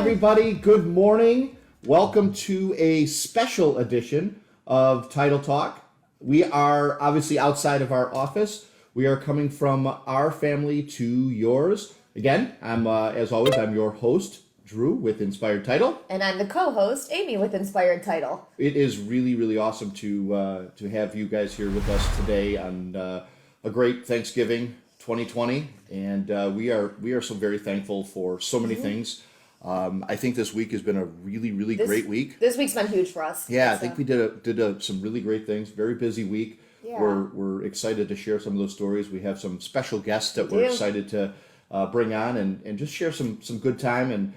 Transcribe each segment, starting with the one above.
everybody. Good morning. Welcome to a special edition of Title Talk. We are obviously outside of our office. We are coming from our family to yours. Again, as always, I'm your host, Drew, with Inspired Title. And I'm the co-host, Amy, with Inspired Title. It is really, really awesome to have you guys here with us today on a great Thanksgiving 2020, and we are so very thankful for so many things. I think this week has been a really, really great week. This week's been huge for us. Yeah, I think we did some really great things. Very busy week. Yeah. We're excited to share some of those stories. We have some special guests that we're excited to bring on and just share some good time and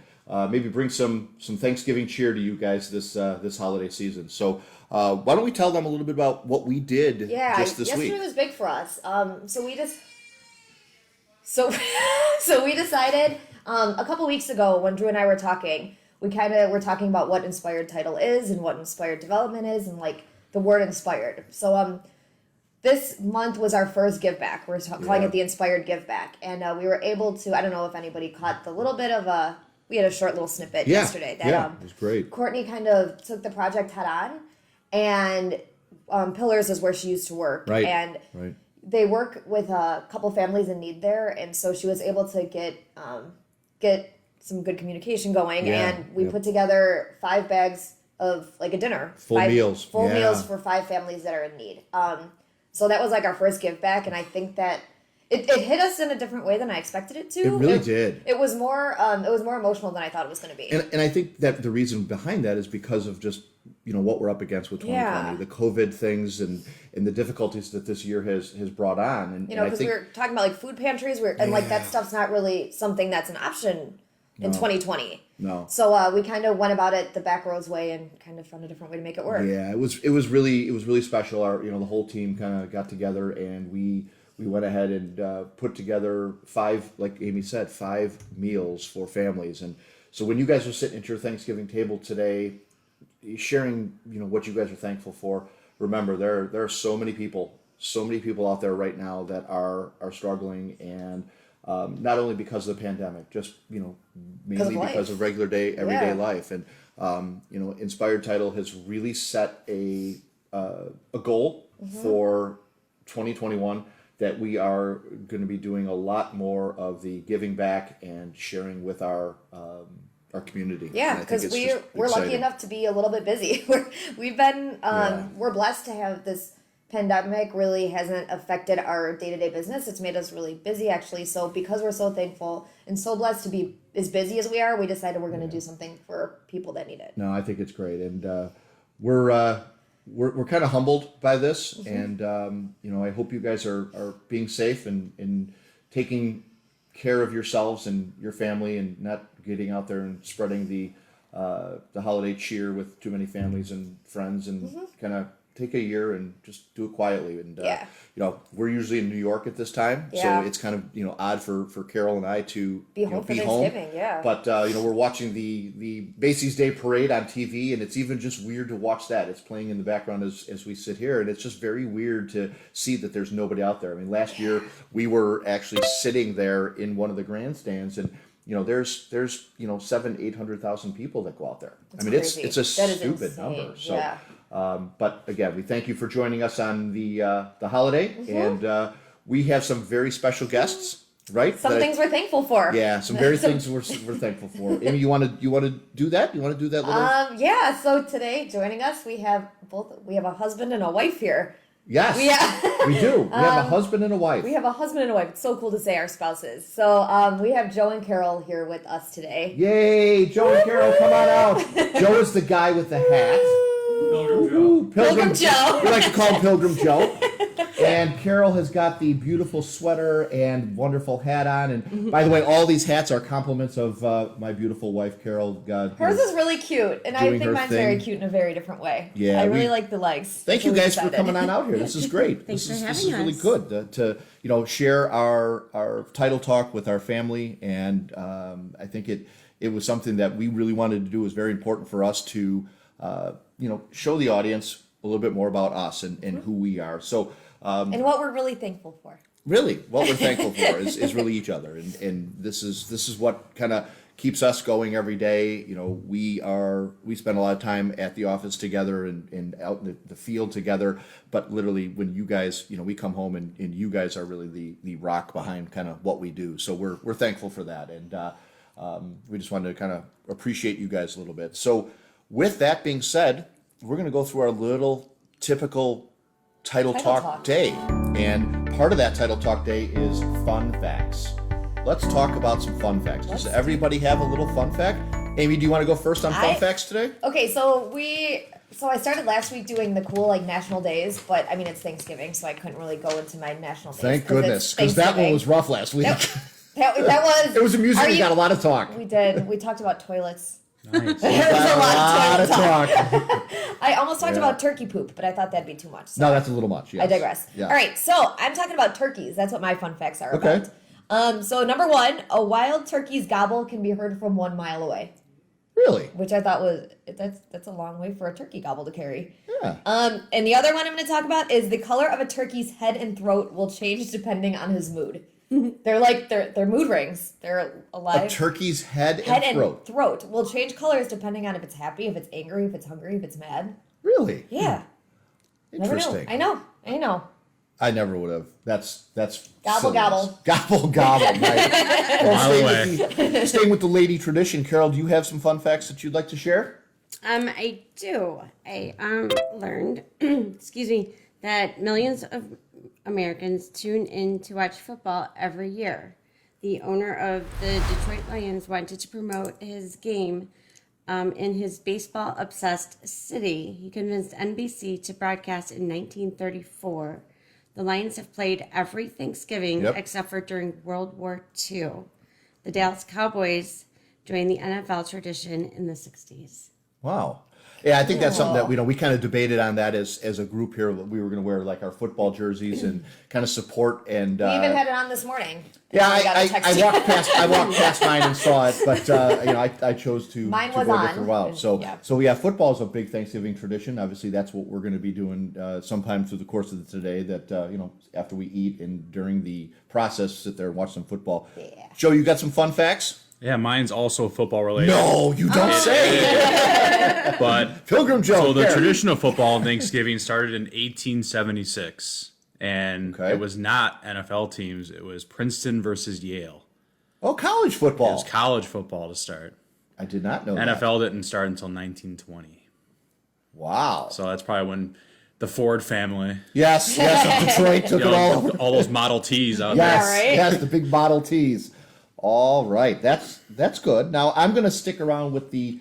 maybe bring some Thanksgiving cheer to you guys this holiday season. So why don't we tell them a little bit about what we did just this week? Yesterday was big for us. So we decided a couple weeks ago when Drew and I were talking, we kind of were talking about what Inspired Title is and what Inspired Development is and like the word inspired. So this month was our first give back. We're calling it the Inspired Give Back, and we were able to. I don't know if anybody caught the little bit of we had a short little snippet yesterday that it was great. Courtney kind of took the project head on, and Pillars is where she used to work, right. They work with a couple families in need there, and so she was able to get some good communication going, and we put together 5 bags of like a dinner, full meals for 5 families that are in need. So that was like our first give back, and I think that it hit us in a different way than I expected it to. It really did. It was more emotional than I thought it was going to be. And I think that the reason behind that is because of just what we're up against with 2020, the COVID things and the difficulties that this year has brought on. And because we were talking about like food pantries, and like that stuff's not really something that's an option in 2020. No. So we kind of went about it the back roads way and kind of found a different way to make it work. Yeah, it was really special. Our the whole team kind of got together and we went ahead and put together 5, like Amy said, 5 meals for families. And so when you guys are sitting at your Thanksgiving table today, sharing what you guys are thankful for, remember there are so many people out there right now that are struggling, and not only because of the pandemic, just mainly because of everyday life. And Inspired Title has really set a goal for 2021 that we are going to be doing a lot more of the giving back and sharing with our community. Yeah, because we're lucky enough to be a little bit busy. We're blessed to have this pandemic really hasn't affected our day-to-day business. It's made us really busy, actually. So because we're so thankful and so blessed to be as busy as we are, we decided we're going to do something for people that need it. No, I think it's great, and we're kind of humbled by this, and I hope you guys are being safe and taking care of yourselves and your family, and not getting out there and spreading the holiday cheer with too many families and friends, and kind of take a year and just do it quietly. And we're usually in New York at this time, so it's kind of odd for Carol and I to be home for Thanksgiving. Yeah, but we're watching the Macy's Day Parade on TV, and it's even just weird to watch that. It's playing in the background as we sit here, and it's just very weird to see that there's nobody out there. I mean, last year we were actually sitting there in one of the grandstands, and there's 700,000-800,000 people that go out there. That's crazy. It's a that stupid number. So. But again, we thank you for joining us on the holiday, and we have some very special guests, right? Some things we're thankful for. Yeah, some very things we're thankful for. Amy, you want to do that? You want to do that little? Yeah. So today, joining us, we have a husband and a wife here. Yes, we do. We have a husband and a wife. We have a husband and a wife. It's so cool to say our spouses. So we have Joe and Carol here with us today. Yay, Joe and Carol, come on out. Joe is the guy with the hat. Pilgrim Joe. We like to call him Pilgrim Joe. And Carol has got the beautiful sweater and wonderful hat on. And by the way, all these hats are compliments of my beautiful wife, Carol. Hers is really cute, and I think mine's very cute in a very different way. Yeah, I really like the legs. Thank you guys for coming on out here. This is great. Thanks for having us. This is really good to share our title talk with our family, and I think it was something that we really wanted to do. It was very important for us to show the audience a little bit more about us and who we are. So. And what we're really thankful for. Really, what we're thankful for is really each other, and this is what kind of keeps us going every day. You know, we spend a lot of time at the office together and out in the field together. But literally, when you guys, you know, we come home and you guys are really the rock behind kind of what we do. So we're thankful for that, and we just wanted to kind of appreciate you guys a little bit. So with that being said, we're going to go through our little typical Title Talk Day, and part of that Title Talk Day is fun facts. Let's talk about some fun facts. Does everybody have a little fun fact? Amy, do you want to go first on fun facts today? Okay, so I started last week doing the cool like national days, but I mean it's Thanksgiving, so I couldn't really go into my national days. Thank goodness, because that one was rough last week. That was. It was amusing. We got a lot of talk. We did. We talked about toilets. Nice. There was a lot of talk. I almost talked about turkey poop, but I thought that'd be too much. So No, that's a little much. Yes. I digress. Yeah. All right, so I'm talking about turkeys. That's what my fun facts are Okay. about. So number one, a wild turkey's gobble can be heard from 1 mile away, Really? which I thought was that's a long way for a turkey gobble to carry. Yeah. And the other one I'm going to talk about is the color of a turkey's head and throat will change depending on his mood. They're mood rings. They're alive. A turkey's head and throat will change colors depending on if it's happy, if it's angry, if it's hungry, if it's mad. Really? Yeah. Interesting. I know. I never would have. That's Gobble, silliness. Gobble gobble. Right. Well, staying with the lady tradition, Carol, do you have some fun facts that you'd like to share? I do. I learned, excuse me, that millions of Americans tune in to watch football every year. The owner of the Detroit Lions wanted to promote his game in his baseball-obsessed city. He convinced NBC to broadcast in 1934. The Lions have played every Thanksgiving except for during World War II. The Dallas Cowboys joined the NFL tradition in the 60s. Wow. Yeah, I think that's something that we kind of debated on that as a group here. We were going to wear like our football jerseys and kind of support. And We even had it on this morning. yeah, I walked past mine and saw it, but I chose to Mine to was wear on. it for a while. So Yeah. football is a big Thanksgiving tradition. Obviously, that's what we're going to be doing sometime through the course of today. That after we eat and during the process, sit there and watch some football. Yeah. Joe, you got some fun facts? Yeah, mine's also football related. No, you don't say. But Pilgrim Joe. so the there. tradition of football on Thanksgiving started in 1876, and Okay. it was not NFL teams. It was Princeton versus Yale. Oh, college It football. was college football to start. I did not know that. NFL didn't start until 1920. Wow. So that's probably when the Ford family, Yes, of Detroit took it all over. all those Model Ts out Yes, Yeah, right? yes, the big Model Ts. All right, that's good. Now I'm going to stick around with the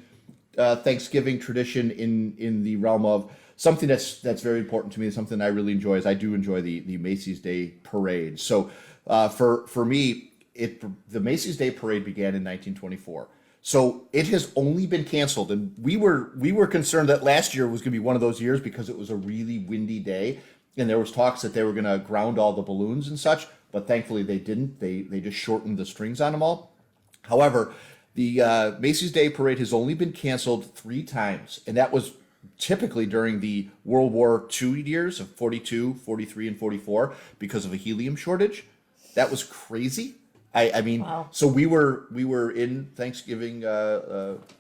Thanksgiving tradition in the realm of something that's very important to me. Something I really enjoy is I do enjoy the Macy's Day Parade. So for me, the Macy's Day Parade began in 1924. So it has only been canceled, and we were concerned that last year was going to be one of those years because it was a really windy day, and there was talks that they were going to ground all the balloons and such. But thankfully they didn't. They just shortened the strings on them all. However, the Macy's Day Parade has only been canceled 3 times, and that was typically during the World War II years of 42, 43, and 44 because of a helium shortage. That was crazy. I mean, Wow. So we were in Thanksgiving,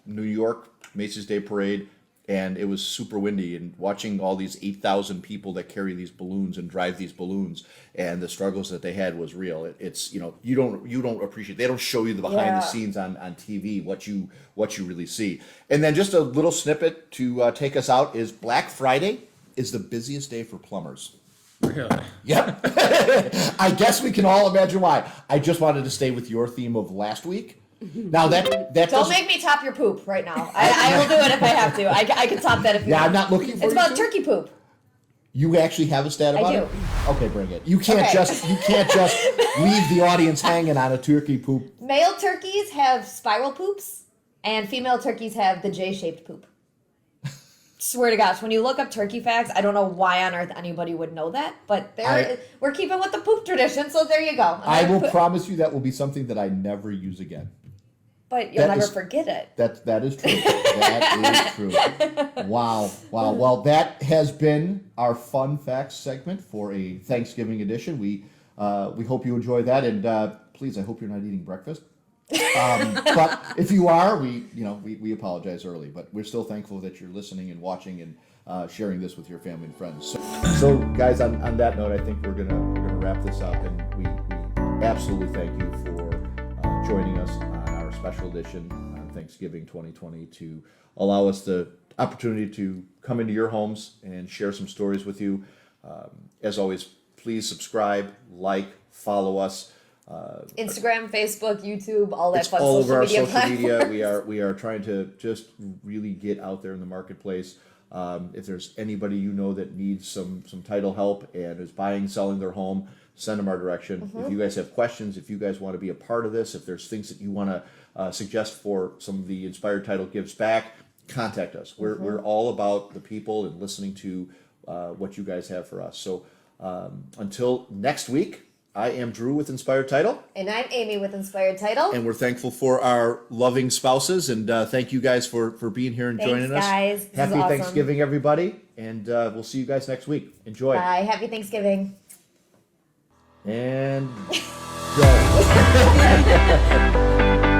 New York Macy's Day Parade, and it was super windy, and watching all these 8,000 people that carry these balloons and drive these balloons, and the struggles that they had was real. It's you don't appreciate. They don't show you the behind the scenes on TV what you really see. And then just a little snippet to take us out is Black Friday is the busiest day for plumbers. Really? Yep. I guess we can all imagine why. I just wanted to stay with your theme of last week. Now that Don't doesn't- make me top your poop right now. I will do it if I have to. I can top that if you Yeah, want. I'm not looking for It's you about to. turkey poop. You actually have a stat about I it? Okay, bring it. You can't just leave the audience hanging on a turkey poop. Male turkeys have spiral poops, and female turkeys have the J-shaped poop. Swear to gosh, when you look up turkey facts, I don't know why on earth anybody would know that, but we're keeping with the poop tradition, so there you go. I will promise you that will be something that I never use again. But you'll that never is- forget it. That is true. That is true. Wow. Well, that has been our fun facts segment for a Thanksgiving edition. We hope you enjoy that, and please, I hope you're not eating breakfast. But if you are, we apologize early, but we're still thankful that you're listening and watching and sharing this with your family and friends. So guys, on that note, I think we're gonna wrap this up, and we absolutely thank you for joining us on our special edition on Thanksgiving 2020 to allow us the opportunity to come into your homes and share some stories with you. As always, please subscribe, like, follow us. Instagram, Facebook, YouTube, all that It's fun all social over our media social media. platforms. We are trying to just really get out there in the marketplace. If there's anybody you know that needs some title help and is buying, selling their home, send them our direction. If you guys have questions, if you guys want to be a part of this, if there's things that you want to suggest for some of the Inspired Title Gives Back, contact us. We're all about the people and listening to what you guys have for us. So until next week, I am Drew with Inspired Title. And I'm Amy with Inspired Title. And we're thankful for our loving spouses. And thank you guys for being here and joining us. Guys. This is Happy awesome. Thanksgiving, everybody. And we'll see you guys next week. Enjoy. Bye. Happy Thanksgiving. And go.